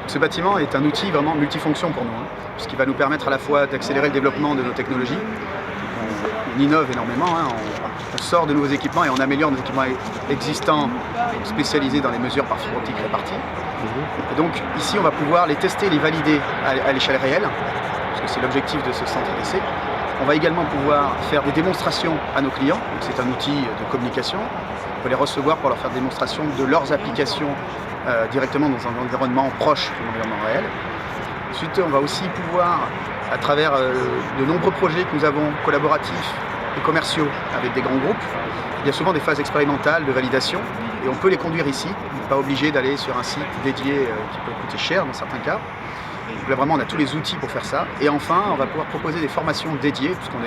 Ce bâtiment est un outil vraiment multifonction pour nous, puisqu'il va nous permettre à la fois d'accélérer le développement de nos technologies. On innove énormément, on sort de nouveaux équipements et on améliore nos équipements existants spécialisés dans les mesures par fibre optique répartie. Et donc ici on va pouvoir les tester, les valider à l'échelle réelle, parce que c'est l'objectif de ce centre d'essai. On va également pouvoir faire des démonstrations à nos clients, c'est un outil de communication. On peut les recevoir pour leur faire des démonstrations de leurs applications directement dans un environnement proche de l'environnement réel. Ensuite, on va aussi pouvoir, à travers de nombreux projets que nous avons collaboratifs et commerciaux avec des grands groupes, il y a souvent des phases expérimentales de validation et on peut les conduire ici. On n'est pas obligé d'aller sur un site dédié qui peut coûter cher dans certains cas. Donc là vraiment on a tous les outils pour faire ça. Et enfin on va pouvoir proposer des formations dédiées, puisqu'on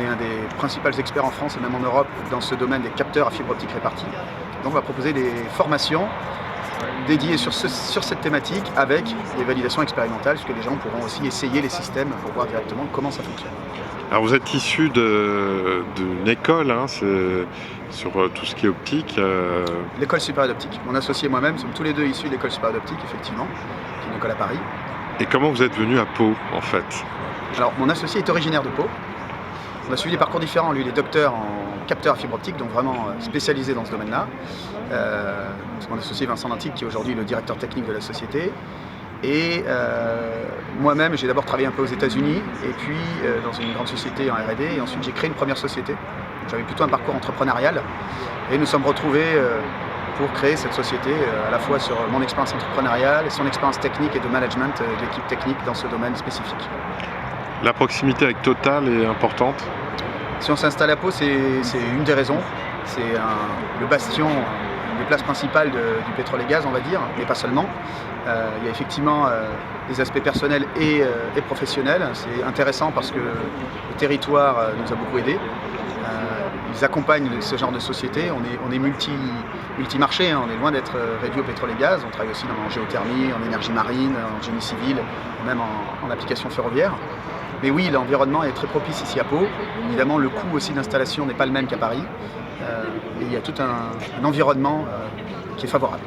est un des principaux experts en France et même en Europe dans ce domaine des capteurs à fibre optique répartie. Donc on va proposer des formations dédiées sur cette thématique avec des validations expérimentales, puisque les gens pourront aussi essayer les systèmes pour voir directement comment ça fonctionne. Alors vous êtes issu d'une école sur tout ce qui est optique. L'école supérieure d'optique. Mon associé et moi-même sommes tous les deux issus de l'école supérieure d'optique, effectivement, qui est une école à Paris. Et comment vous êtes venu à Pau, en fait? Alors, mon associé est originaire de Pau. On a suivi des parcours différents. Lui, il est docteur en capteur à fibre optique, donc vraiment spécialisé dans ce domaine-là. Mon associé Vincent Lantique, qui est aujourd'hui le directeur technique de la société. Et moi-même, j'ai d'abord travaillé un peu aux États-Unis, et puis dans une grande société en R&D, et ensuite j'ai créé une première société. J'avais plutôt un parcours entrepreneurial, et nous sommes retrouvés pour créer cette société, à la fois sur mon expérience entrepreneuriale et son expérience technique et de management de l'équipe technique dans ce domaine spécifique. La proximité avec Total est importante? Si on s'installe à Pau, c'est une des raisons. C'est le bastion, une des places principales du pétrole et gaz, on va dire, mais pas seulement. Il y a effectivement des aspects personnels et professionnels. C'est intéressant parce que le territoire nous a beaucoup aidés. Ils accompagnent ce genre de société. On est multi-marché, on est loin d'être réduit au pétrole et gaz. On travaille aussi en géothermie, en énergie marine, en génie civil, même en application ferroviaire. Mais oui, l'environnement est très propice ici à Pau. Évidemment, le coût aussi d'installation n'est pas le même qu'à Paris. Et il y a tout un environnement qui est favorable.